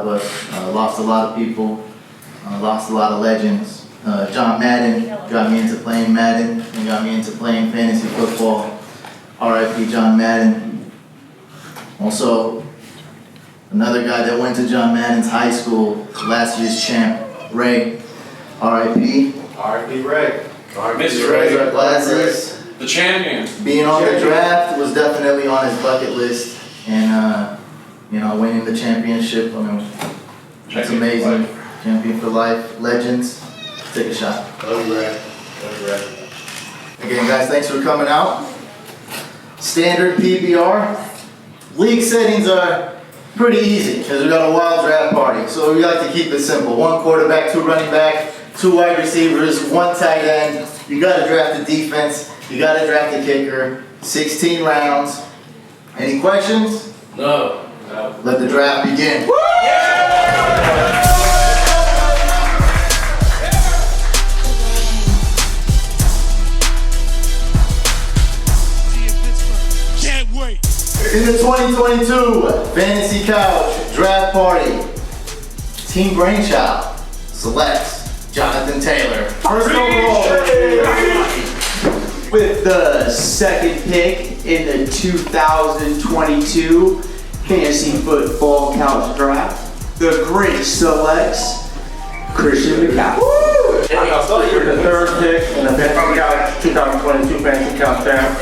of us, lost a lot of people, lost a lot of legends. John Madden got me into playing Madden and got me into playing fantasy football. R.I.P. John Madden. Also, another guy that went to John Madden's high school, last year's champ, Ray. R.I.P. R.I.P. Ray. Mr. Ray, our glasses. The champion. Being on the draft was definitely on his bucket list, and winning the championship. I mean, that's amazing. Champion for life, legends. Take a shot. Love you, Ray. Love you, Ray. Again, guys, thanks for coming out. Standard PPR. League settings are pretty easy because we got a wild draft party. So we like to keep it simple. 1 quarterback, 2 running back, 2 wide receivers, 1 tight end. You got to draft the defense. You got to draft the kicker. 16 rounds. Any questions? No. Let the draft begin. In the 2022 Fantasy Couch Draft Party, Team Brainchild selects Jonathan Taylor. First overall. With the second pick in the 2022 Fantasy Football Couch Draft, the Grinch selects Christian McCaffrey. The third pick in the Fantasy Couch 2022 Fantasy Couch Draft,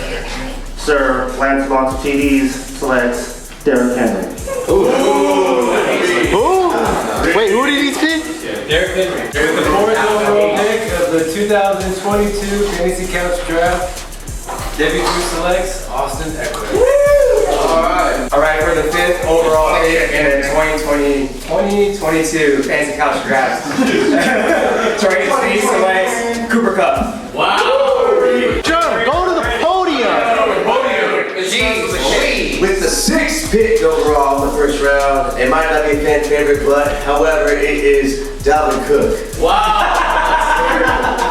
Sir Lance Lots of TDs selects Derrick Henry. Who? Wait, who did he pick? Derrick Henry. The 4th overall pick of the 2022 Fantasy Couch Draft, Debbie selects Austin Ekeler. Alright, for the 5th overall pick in the 2022 Fantasy Couch Draft, Trey selects Cooper Kupp. Wow. John, go to the podium. With the 6th pick overall in the first round, it might not be a fan favorite, but however, it is Dalvin Cook. Wow.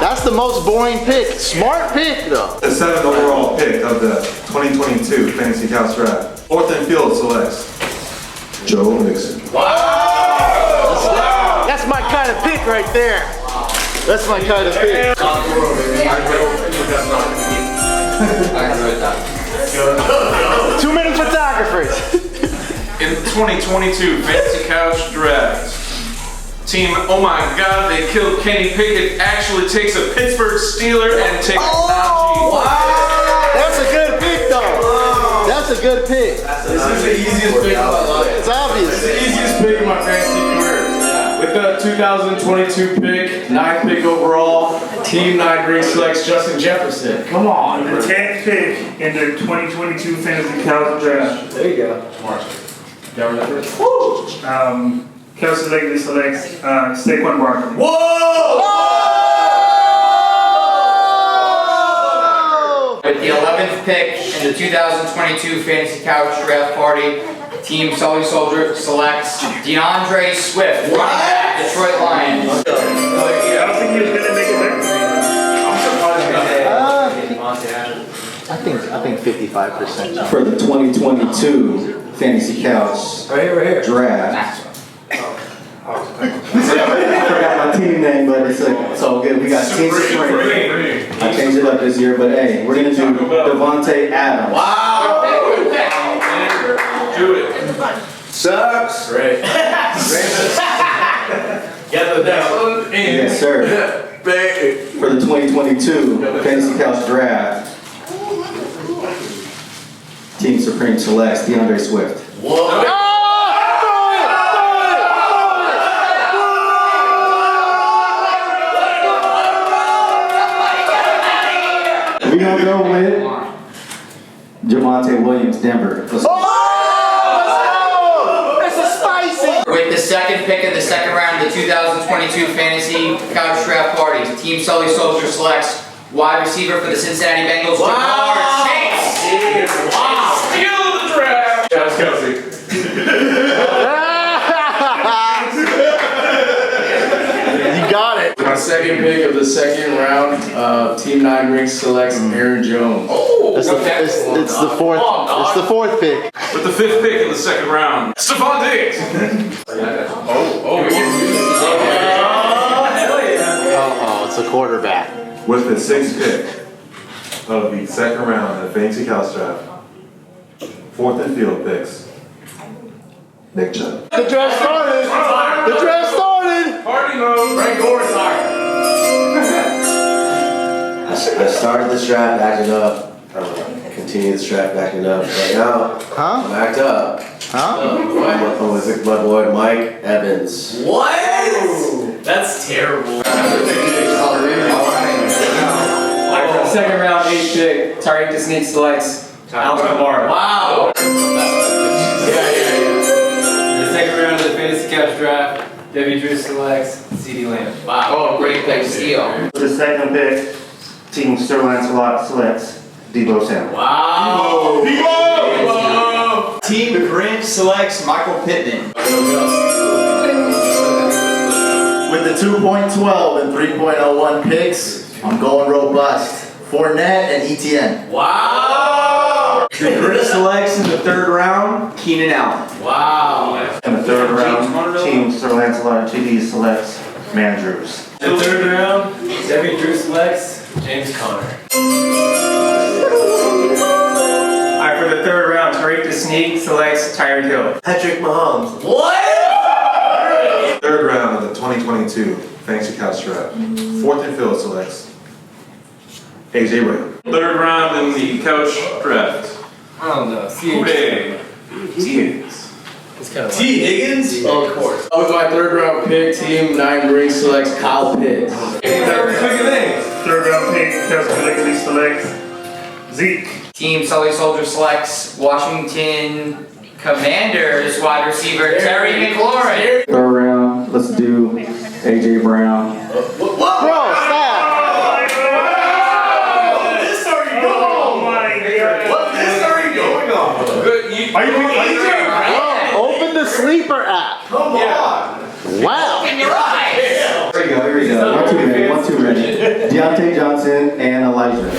That's the most boring pick. Smart pick, though. The 7th overall pick of the 2022 Fantasy Couch Draft, 4th and field selects Joe Mixon. Wow. That's my kind of pick right there. That's my kind of pick. 2 minute photographers. In the 2022 Fantasy Couch Draft, team, oh my God, they killed Kenny Pickett, actually takes a Pittsburgh Steeler and takes Najee. Wow. That's a good pick, though. That's a good pick. This is the easiest pick of my life. It's obvious. It's the easiest pick of my fantasy career. With the 2022 pick, 9th pick overall, Team 9 Green selects Justin Jefferson. Come on. The 10th pick in the 2022 Fantasy Couch Draft, There you go. Kelce Legally selects Saquon Barkley. With the 11th pick in the 2022 Fantasy Couch Draft Party, Team Sully Soldier selects DeAndre Swift, running back, Detroit Lions. I don't think he was going to make it back. I think 55%. For the 2022 Fantasy Couch Draft. I forgot my team name, but it's all good. We got Team Supreme. I changed it up this year, but hey, we're gonna do Davante Adams. Wow. Do it. Sucks. Great. Get the next one in. Yes, sir. For the 2022 Fantasy Couch Draft, Team Supreme selects DeAndre Swift. Whoa. We're gonna go with Javonte Williams, Denver. Let's go. With the 2nd pick of the 2nd round of the 2022 Fantasy Couch Draft Party, Team Sully Soldier selects wide receiver for the Cincinnati Bengals, Jamar Chase. Wow. Steal the draft. Travis Kelce. You got it. My 2nd pick of the 2nd round, Team 9 Green selects Aaron Jones. Oh. It's the fourth. It's the fourth pick. With the 5th pick in the 2nd round, Stefon Diggs. Oh, it's a quarterback. With the 6th pick of the 2nd round of the Fantasy Couch Draft, 4th and field picks, Nick Chubb. The draft started. The draft started. Party mode. Frank Gore retired. I started this draft backing up. Continue this draft backing up. Right now, I'm backed up. I'm with my boy Mike Evans. What? That's terrible. Like for the 2nd round, 8th pick, Tyreek the Sneak selects Alvin Kamara. Wow. In the 2nd round of the Fantasy Couch Draft, Debbie Drew selects CeeDee Lamb. Wow. Oh, great pick, steal. For the 2nd pick, Team Sir Lancelot selects Deebo Samuel. Wow. Deebo! Team Grinch selects Michael Pittman. With the 2.12 and 3.01 picks, I'm going robust. Fournette and Etienne. Wow. The Grinch selects in the 3rd round Keenan Allen. Wow. In the 3rd round, Team Sir Lancelot TD selects Mandrews. In the 3rd round, Debbie Drew selects James Conner. Alright, for the 3rd round, Tyreek the Sneak selects Tyreek Hill. Patrick Mahomes. What? 3rd round of the 2022 Fantasy Couch Draft, 4th and field selects AJ Brown. 3rd round in the couch draft. I don't know. Hooray. T. Higgins? Of course. With my 3rd round pick, Team 9 Green selects Kyle Pitts. 3rd round pick, Kelce selects Zeke. Team Sully Soldier selects Washington Commanders wide receiver Terry McLaurin. 3rd round, let's do AJ Brown. Bro, stop. Open the sleeper app. Come on. Wow. Open your eyes. Here we go. 1 2 ready. Diontae Johnson and Elijah.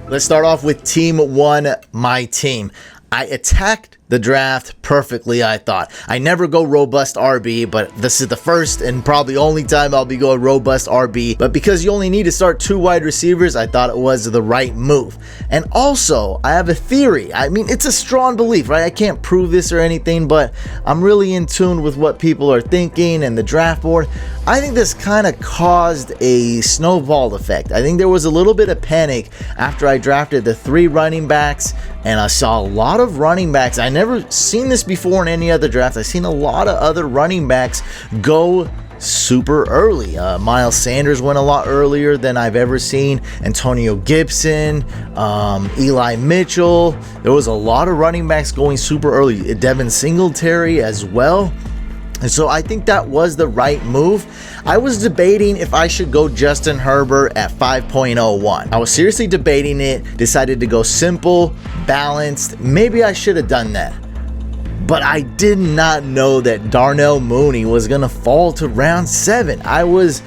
Let's start off with Team 1, my team. I attacked the draft perfectly, I thought. I never go robust RB, but this is the first and probably only time I'll be going robust RB. But because you only need to start 2 wide receivers, I thought it was the right move. And also, I have a theory. I mean, it's a strong belief, right? I can't prove this or anything, but I'm really in tune with what people are thinking and the draft board. I think this kind of caused a snowball effect. I think there was a little bit of panic after I drafted the 3 running backs, and I saw a lot of running backs. I never seen this before in any other draft. I've seen a lot of other running backs go super early. Miles Sanders went a lot earlier than I've ever seen. Antonio Gibson, Eli Mitchell. There was a lot of running backs going super early. Devin Singletary as well. And so I think that was the right move. I was debating if I should go Justin Herbert at 5.01. I was seriously debating it, decided to go simple, balanced. Maybe I should have done that. But I did not know that Darnell Mooney was going to fall to round 7. I was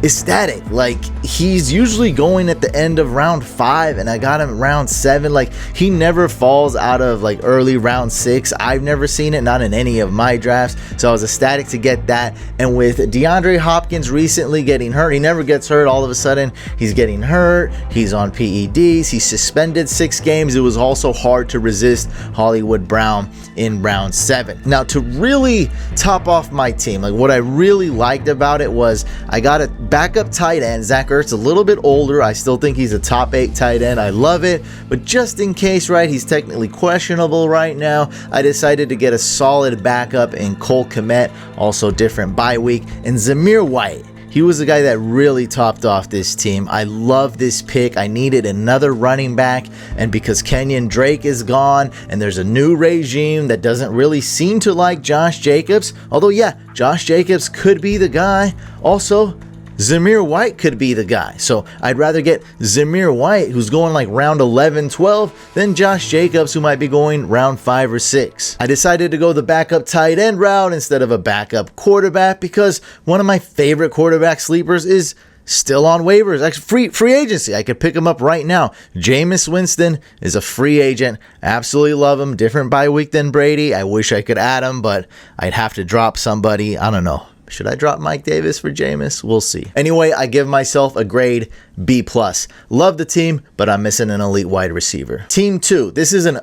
ecstatic. Like, he's usually going at the end of round 5, and I got him round 7. Like, he never falls out of like early round 6. I've never seen it, not in any of my drafts. So I was ecstatic to get that. And with DeAndre Hopkins recently getting hurt, he never gets hurt. All of a sudden he's getting hurt. He's on PEDs. He's suspended 6 games. It was also hard to resist Hollywood Brown in round 7. Now, to really top off my team, like what I really liked about it was I got a backup tight end. Zach Ertz, a little bit older. I still think he's a top 8 tight end. I love it. But just in case, right, he's technically questionable right now, I decided to get a solid backup in Cole Kmet, also different bye week, and Zamir White. He was the guy that really topped off this team. I love this pick. I needed another running back, and because Kenyon Drake is gone and there's a new regime that doesn't really seem to like Josh Jacobs, although yeah, Josh Jacobs could be the guy. Also, Zamir White could be the guy. So I'd rather get Zamir White, who's going like round 11, 12, than Josh Jacobs, who might be going round 5 or 6. I decided to go the backup tight end route instead of a backup quarterback because one of my favorite quarterback sleepers is still on waivers. Actually, free agency. I could pick him up right now. Jameis Winston is a free agent. Absolutely love him. Different bye week than Brady. I wish I could add him, but I'd have to drop somebody. I don't know. Should I drop Mike Davis for Jameis? We'll see. Anyway, I give myself a grade B+. Love the team, but I'm missing an elite wide receiver. Team 2. This is an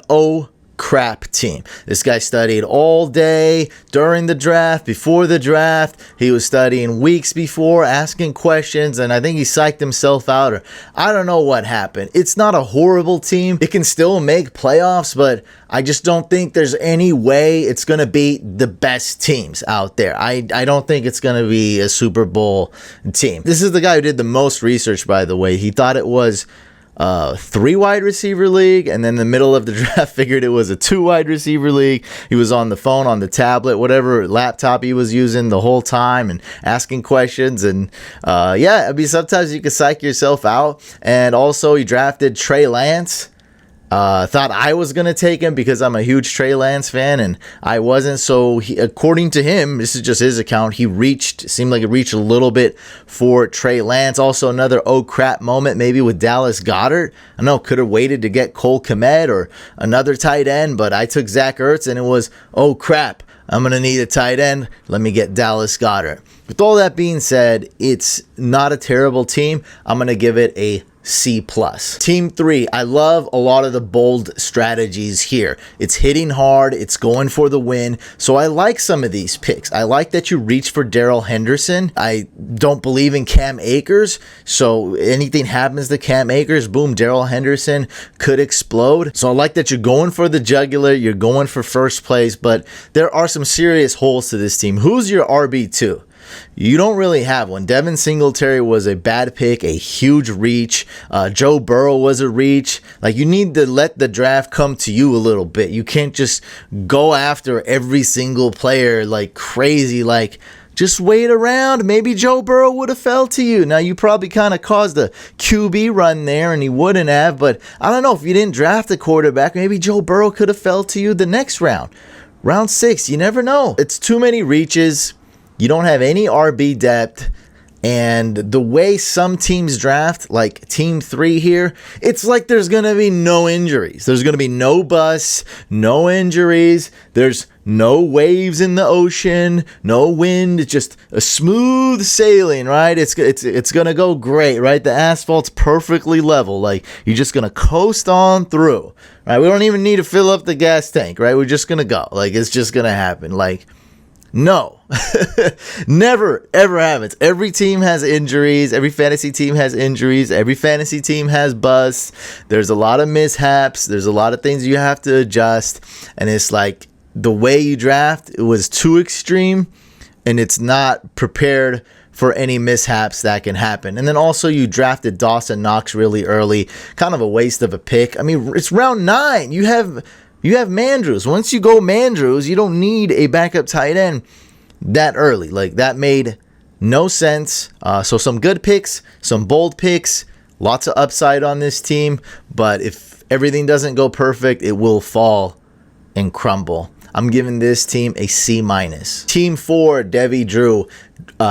crap team. This guy studied all day during the draft, before the draft. He was studying weeks before, asking questions, and I think he psyched himself out, or I don't know what happened. It's not a horrible team. It can still make playoffs, but I just don't think there's any way it's going to beat the best teams out there. I don't think it's going to be a Super Bowl team. This is the guy who did the most research, by the way. He thought it was 3 wide receiver league, and then in the middle of the draft figured it was a 2 wide receiver league. He was on the phone, on the tablet, whatever laptop he was using the whole time and asking questions. And yeah, I mean, sometimes you can psych yourself out. And also he drafted Trey Lance. Thought I was going to take him because I'm a huge Trey Lance fan, and I wasn't. So according to him, this is just his account, seemed like it reached a little bit for Trey Lance. Also another oh crap moment maybe with Dallas Goedert. I know, could have waited to get Cole Kmet or another tight end, but I took Zach Ertz and it was, oh crap, I'm going to need a tight end. Let me get Dallas Goedert. With all that being said, it's not a terrible team. I'm going to give it a C+. Team 3, I love a lot of the bold strategies here. It's hitting hard, it's going for the win, so I like some of these picks. I like that you reach for Darrell Henderson. I don't believe in Cam Akers, so anything happens to Cam Akers, boom, Darrell Henderson could explode. So I like that you're going for the jugular, you're going for first place, but there are some serious holes to this team. Who's your RB2? You don't really have one. Devin Singletary was a bad pick, a huge reach. Joe Burrow was a reach. Like, you need to let the draft come to you a little bit. You can't just go after every single player like crazy. Like, just wait around. Maybe Joe Burrow would have fell to you. Now, you probably kind of caused a QB run there, and he wouldn't have. But I don't know, if you didn't draft a quarterback, maybe Joe Burrow could have fell to you the next round. Round 6, you never know. It's too many reaches. You don't have any RB depth, and the way some teams draft, like Team 3 here, it's like there's going to be no injuries. There's going to be no busts, no injuries. There's no waves in the ocean, no wind. It's just a smooth sailing, right? It's going to go great, right? The asphalt's perfectly level. Like, you're just going to coast on through, right? We don't even need to fill up the gas tank, right? We're just going to go. Like, it's just going to happen. Like, no, never, ever happens. Every team has injuries. Every fantasy team has injuries. Every fantasy team has busts. There's a lot of mishaps. There's a lot of things you have to adjust. And it's like the way you draft, it was too extreme, and it's not prepared for any mishaps that can happen. And then also you drafted Dawson Knox really early. Kind of a waste of a pick. I mean, it's round 9. You have Mandrews. Once you go Mandrews, you don't need a backup tight end that early. Like, that made no sense. So some good picks, some bold picks, lots of upside on this team. But if everything doesn't go perfect, it will fall and crumble. I'm giving this team a C-. Team 4, Debbie Drew.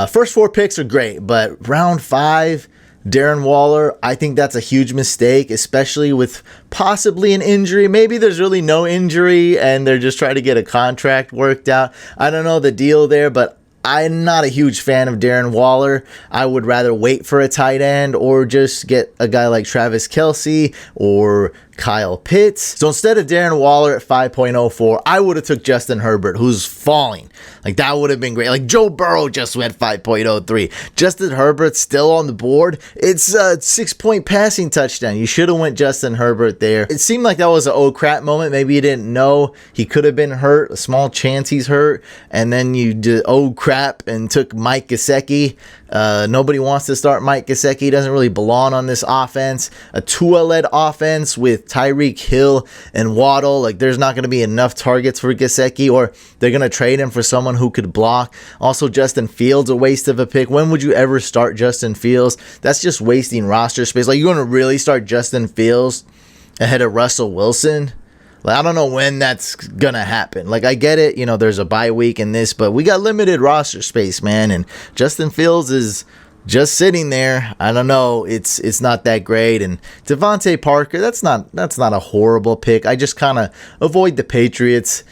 First 4 picks are great, but round 5, Darren Waller, I think that's a huge mistake, especially with possibly an injury. Maybe there's really no injury and they're just trying to get a contract worked out. I don't know the deal there, but I'm not a huge fan of Darren Waller. I would rather wait for a tight end or just get a guy like Travis Kelce or Kyle Pitts. So instead of Darren Waller at 5.04, I would have took Justin Herbert, who's falling. Like, that would have been great. Like, Joe Burrow just went 5.03. Justin Herbert's still on the board. It's a 6-point passing touchdown. You should have went Justin Herbert there. It seemed like that was an oh crap moment. Maybe you didn't know he could have been hurt. A small chance he's hurt. And then you did, oh crap, trap and took Mike Gesicki. Nobody wants to start Mike Gesicki. He doesn't really belong on this offense. A Tua-led offense with Tyreek Hill and Waddle. Like, there's not going to be enough targets for Gesicki, or they're going to trade him for someone who could block. Also, Justin Fields, a waste of a pick. When would you ever start Justin Fields? That's just wasting roster space. Like, you're going to really start Justin Fields ahead of Russell Wilson? Like, I don't know when that's gonna happen. Like, I get it, there's a bye week in this, but we got limited roster space, man, and Justin Fields is just sitting there. I don't know, it's not that great. And Devontae Parker, that's not a horrible pick. I just kind of avoid the Patriots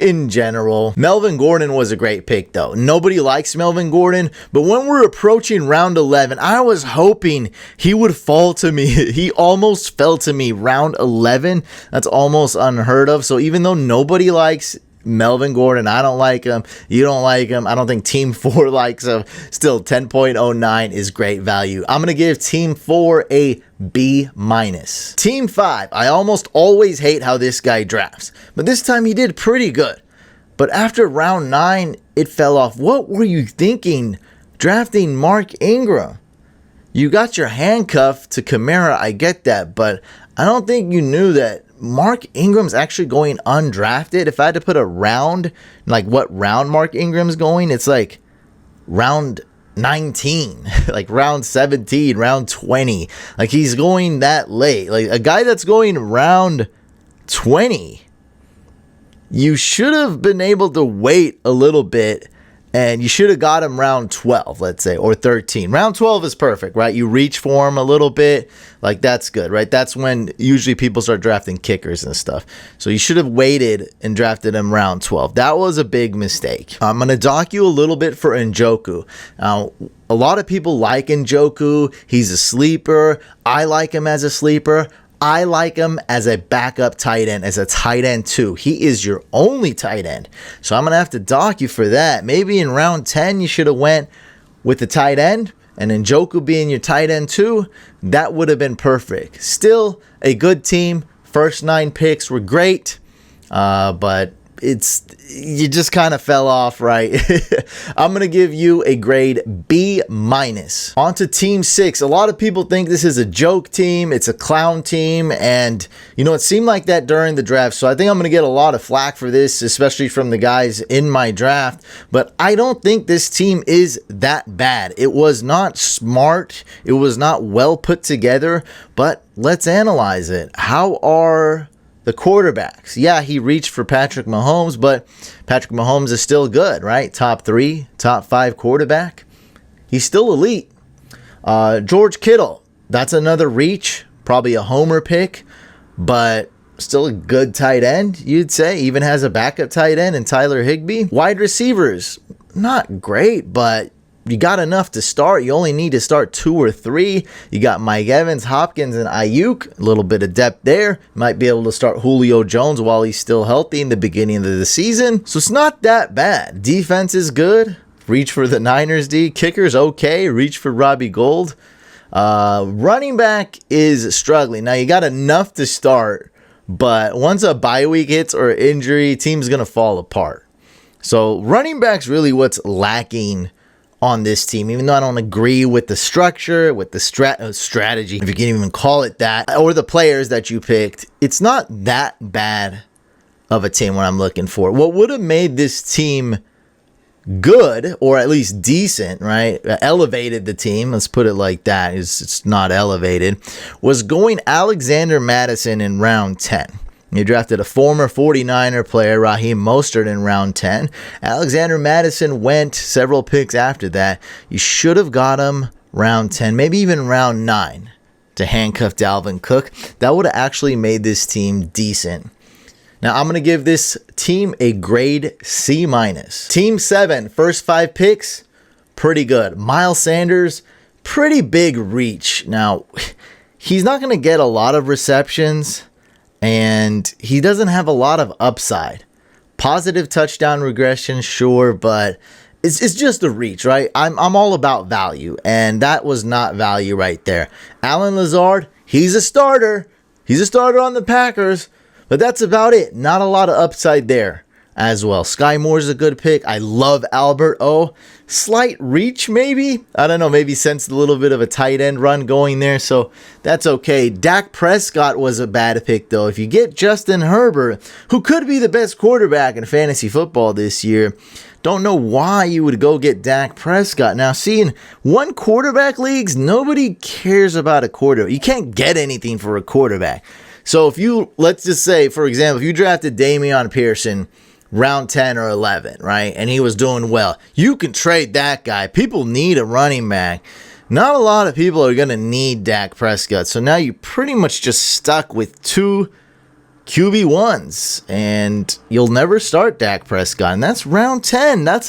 in general. Melvin Gordon was a great pick, though. Nobody likes Melvin Gordon, but when we're approaching round 11, I was hoping he would fall to me. He almost fell to me. Round 11, that's almost unheard of. So even though nobody likes Melvin Gordon, I don't like him, you don't like him, I don't think Team 4 likes him, still 10.09 is great value. I'm going to give Team 4 a B-. Team 5, I almost always hate how this guy drafts, but this time he did pretty good. But after round 9, it fell off. What were you thinking drafting Mark Ingram? You got your handcuff to Kamara, I get that, but I don't think you knew that Mark Ingram's actually going undrafted. If I had to put a round, like what round Mark Ingram's going, it's like round 19, like round 17, round 20. Like, he's going that late. Like, a guy that's going round 20, you should have been able to wait a little bit, and you should have got him round 12, let's say, or 13. Round 12 is perfect, right? You reach for him a little bit. Like, that's good, right? That's when usually people start drafting kickers and stuff. So you should have waited and drafted him round 12. That was a big mistake. I'm going to dock you a little bit for Njoku. Now, a lot of people like Njoku. He's a sleeper. I like him as a sleeper. I like him as a backup tight end, as a tight end too. He is your only tight end. So I'm going to have to dock you for that. Maybe in round 10, you should have went with the tight end, and Njoku being your tight end too. That would have been perfect. Still a good team. First 9 picks were great, but you just kind of fell off, right? I'm going to give you a grade B-. On to Team 6. A lot of people think this is a joke team. It's a clown team. And, it seemed like that during the draft. So I think I'm going to get a lot of flack for this, especially from the guys in my draft. But I don't think this team is that bad. It was not smart. It was not well put together. But let's analyze it. How are the quarterbacks? Yeah, he reached for Patrick Mahomes, but Patrick Mahomes is still good, right? Top 3, top 5 quarterback. He's still elite. George Kittle, that's another reach, probably a homer pick, but still a good tight end, you'd say. Even has a backup tight end in Tyler Higbee. Wide receivers, not great, but you got enough to start. You only need to start 2 or 3. You got Mike Evans, Hopkins, and Ayuk. A little bit of depth there. Might be able to start Julio Jones while he's still healthy in the beginning of the season. So it's not that bad. Defense is good. Reach for the Niners D. Kicker's okay. Reach for Robbie Gould. Running back is struggling. Now, you got enough to start, but once a bye week hits or injury, team's going to fall apart. So running back's really what's lacking on this team, even though I don't agree with the structure, with the strategy, if you can even call it that, or the players that you picked. It's not that bad of a team what I'm looking for. What would have made this team good, or at least decent, right? Elevated the team, let's put it like that. It's not elevated, was going Alexander Mattison in round 10. You drafted a former 49er player, Raheem Mostert, in round 10. Alexander Mattison went several picks after that. You should have got him round 10, maybe even round 9 to handcuff Dalvin Cook. That would have actually made this team decent. Now, I'm going to give this team a grade C-. Team 7, first 5 picks, pretty good. Miles Sanders, pretty big reach. Now, he's not going to get a lot of receptions, and he doesn't have a lot of upside. Positive touchdown regression, sure, but it's just a reach, right? I'm all about value, and that was not value right there. Allen Lazard, he's a starter. He's a starter on the Packers, but that's about it. Not a lot of upside there. as well. Sky Moore's a good pick. I love Albert O. Slight reach, maybe. I don't know. Maybe sensed a little bit of a tight end run going there, so that's okay. Dak Prescott was a bad pick, though. If you get Justin Herbert, who could be the best quarterback in fantasy football this year, don't know why you would go get Dak Prescott. Now, see, in one quarterback leagues, nobody cares about a quarterback. You can't get anything for a quarterback. So if you, let's just say, for example, if you drafted Damian Pearson round 10 or 11, right, and he was doing well, you can trade that guy. People need a running back. Not a lot of people are going to need Dak Prescott. So now you're pretty much just stuck with 2 QB1s, and you'll never start Dak Prescott. And that's round 10. There's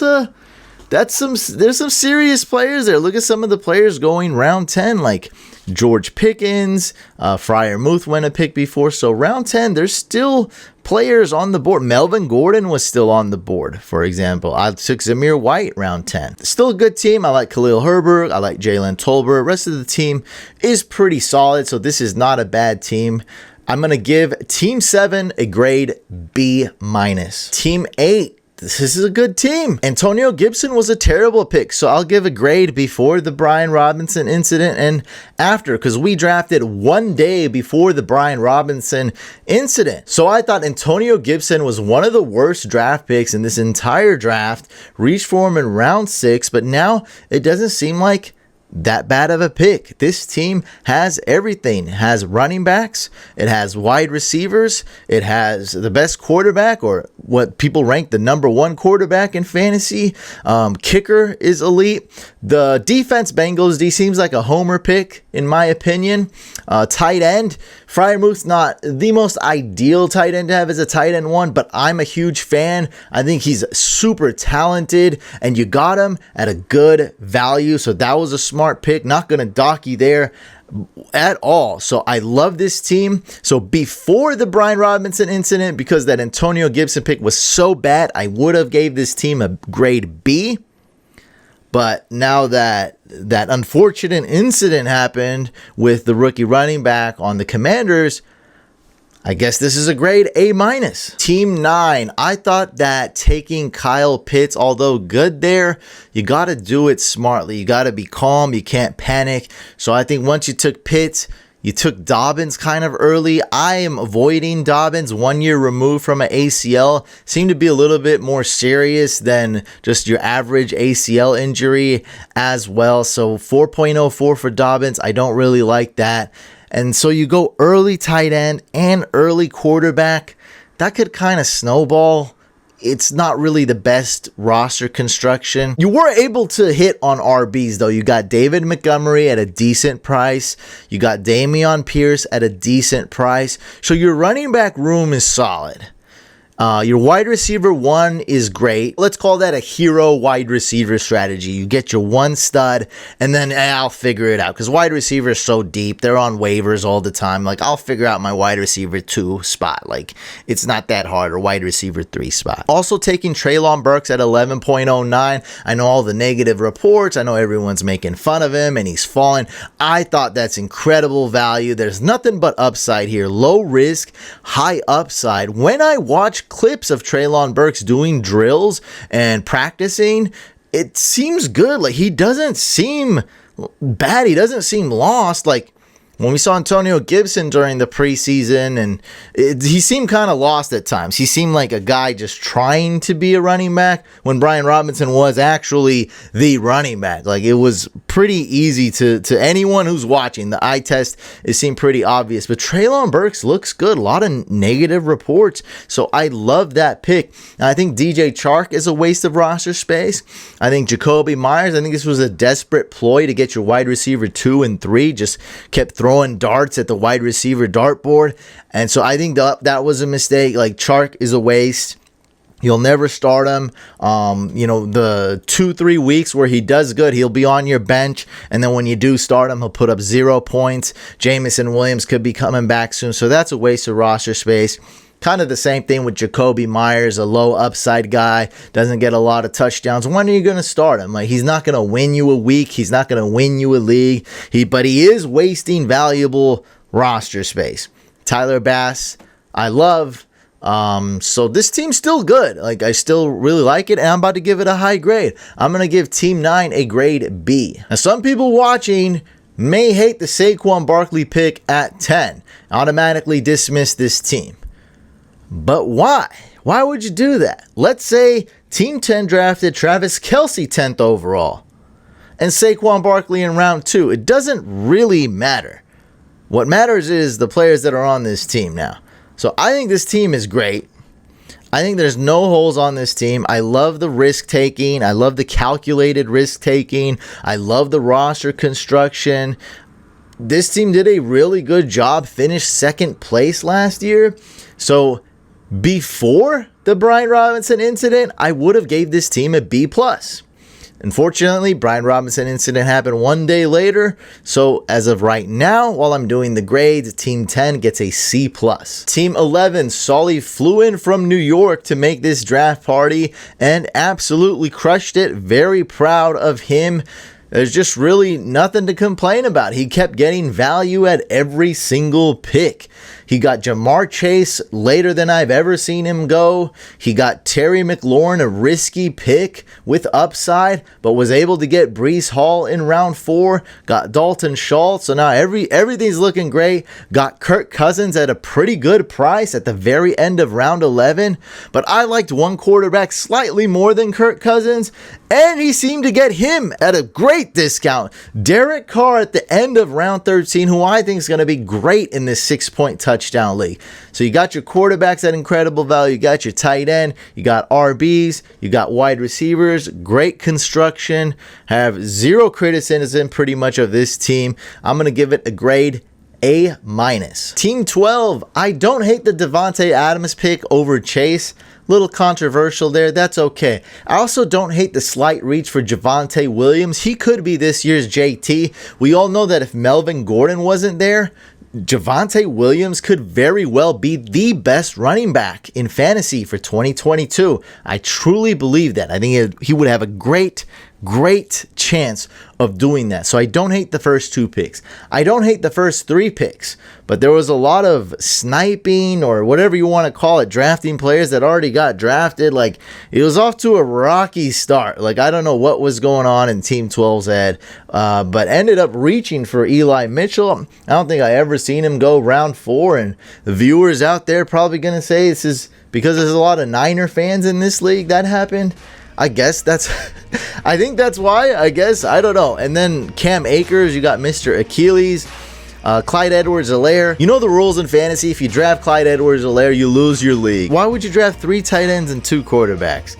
some serious players there. Look at some of the players going round 10, like George Pickens, Freiermuth went a pick before. So round 10, there's still players on the board. Melvin Gordon was still on the board, for example. I took Zamir White round 10. Still a good team. I like Khalil Herbert. I like Jalen Tolbert. Rest of the team is pretty solid, so this is not a bad team. I'm going to give Team 7 a grade B-. Team 8. This is a good team. Antonio Gibson was a terrible pick, so I'll give a grade before the Brian Robinson incident and after, because we drafted one day before the Brian Robinson incident. So I thought Antonio Gibson was one of the worst draft picks in this entire draft. Reached for him in round 6, but now it doesn't seem like that bad of a pick. This team has everything. It has running backs, it has wide receivers, it has the best quarterback, or what people rank the number 1 quarterback in fantasy. Kicker is elite. The defense, Bengals D, seems like a homer pick in my opinion. Tight end, Freiermuth's not the most ideal tight end to have as a tight end 1, but I'm a huge fan. I think he's super talented, and you got him at a good value, so that was a smart pick. Not going to dock you there at all. So I love this team. So before the Brian Robinson incident, because that Antonio Gibson pick was so bad, I would have gave this team a grade B. But now that that unfortunate incident happened with the rookie running back on the Commanders, I guess this is a grade A-. Team 9. I thought that taking Kyle Pitts, although good there, you got to do it smartly. You got to be calm. You can't panic. So I think once you took Pitts, you took Dobbins kind of early. I am avoiding Dobbins, 1 year removed from an ACL. Seemed to be a little bit more serious than just your average ACL injury as well. So 4.04 for Dobbins. I don't really like that. And so you go early tight end and early quarterback. That could kind of snowball. It's not really the best roster construction. You were able to hit on RBs, though. You got David Montgomery at a decent price. You got Dameon Pierce at a decent price. So your running back room is solid. Your wide receiver 1 is great. Let's call that a hero wide receiver strategy. You get your 1 stud, and then I'll figure it out. Because wide receiver is so deep. They're on waivers all the time. Like, I'll figure out my wide receiver 2 spot. Like, it's not that hard. Or wide receiver 3 spot. Also taking Treylon Burks at 11.09. I know all the negative reports. I know everyone's making fun of him, and he's fallen. I thought that's incredible value. There's nothing but upside here. Low risk, high upside. When I watch clips of Treylon Burks doing drills and practicing, it seems good. Like, he doesn't seem bad. He doesn't seem lost. Like, when we saw Antonio Gibson during the preseason, and he seemed kind of lost at times. He seemed like a guy just trying to be a running back when Brian Robinson was actually the running back. Like, it was pretty easy to anyone who's watching. The eye test, it seemed pretty obvious. But Treylon Burks looks good. A lot of negative reports. So I love that pick. And I think DJ Chark is a waste of roster space. I think Jacoby Myers, I think this was a desperate ploy to get your wide receiver 2 and 3. Just kept throwing darts at the wide receiver dartboard. And so I think that was a mistake. Like, Chark is a waste. You'll never start him. The 2-3 weeks where he does good, he'll be on your bench. And then when you do start him, he'll put up 0 points. Jamison Williams could be coming back soon. So that's a waste of roster space. Kind of the same thing with Jacoby Myers, a low upside guy, doesn't get a lot of touchdowns. When are you going to start him? Like, he's not going to win you a week. He's not going to win you a league. But he is wasting valuable roster space. Tyler Bass, I love. So this team's still good. Like, I still really like it, and I'm about to give it a high grade. I'm going to give Team 9 a grade B. Now, some people watching may hate the Saquon Barkley pick at 10. Automatically dismiss this team. But why? Why would you do that? Let's say Team 10 drafted Travis Kelce 10th overall and Saquon Barkley in round 2. It doesn't really matter. What matters is the players that are on this team now. So I think this team is great. I think there's no holes on this team. I love the risk taking. I love the calculated risk taking. I love the roster construction. This team did a really good job, finished second place last year. So before the Brian Robinson incident, I would have gave this team a B+. Unfortunately, Brian Robinson incident happened one day later. So as of right now, while I'm doing the grades, Team 10 gets a C+. Team 11, Solly flew in from New York to make this draft party and absolutely crushed it. Very proud of him. There's just really nothing to complain about. He kept getting value at every single pick. He got Jamar Chase later than I've ever seen him go. He got Terry McLaurin, a risky pick with upside, but was able to get Breece Hall in round 4. Got Dalton Schultz. So now everything's looking great. Got Kirk Cousins at a pretty good price at the very end of round 11. But I liked one quarterback slightly more than Kirk Cousins, and he seemed to get him at a great discount. Derek Carr at the end of round 13, who I think is going to be great in this 6-point touchdown league. So you got your quarterbacks at incredible value. You got your tight end. You got RBs. You got wide receivers. Great construction. Have zero criticism pretty much of this team. I'm going to give it a grade A-. Team 12, I don't hate the Davante Adams pick over Chase. Little controversial there. That's okay. I also don't hate the slight reach for Javonte Williams. He could be this year's JT. We all know that if Melvin Gordon wasn't there, Javonte Williams could very well be the best running back in fantasy for 2022. I truly believe that. I think he would have a great chance of doing that. So I don't hate the first 2 picks. I don't hate the first 3 picks, but there was a lot of sniping or whatever you want to call it, drafting players that already got drafted. Like, it was off to a rocky start. Like, I don't know what was going on in Team 12's head, but ended up reaching for Eli Mitchell. I don't think I ever seen him go round 4, and the viewers out there probably going to say this is because there's a lot of Niner fans in this league that happened. I guess that's, I think that's why, I guess, I don't know. And then Cam Akers, you got Mr. Achilles, Clyde Edwards-Helaire. You know the rules in fantasy. If you draft Clyde Edwards-Helaire, you lose your league. Why would you draft 3 tight ends and 2 quarterbacks?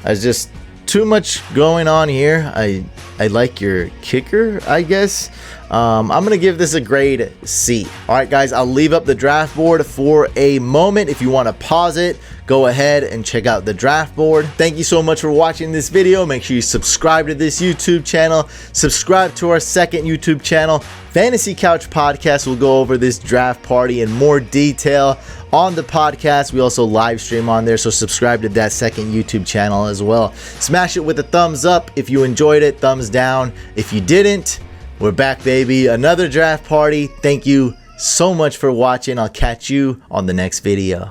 It's just too much going on here. I like your kicker, I guess. I'm going to give this a grade C. All right, guys, I'll leave up the draft board for a moment. If you want to pause it, go ahead and check out the draft board. Thank you so much for watching this video. Make sure you subscribe to this YouTube channel. Subscribe to our second YouTube channel, Fantasy Couch Podcast. We'll go over this draft party in more detail on the podcast. We also live stream on there, so subscribe to that second YouTube channel as well. Smash it with a thumbs up if you enjoyed it, thumbs down if you didn't. We're back, baby. Another draft party. Thank you so much for watching. I'll catch you on the next video.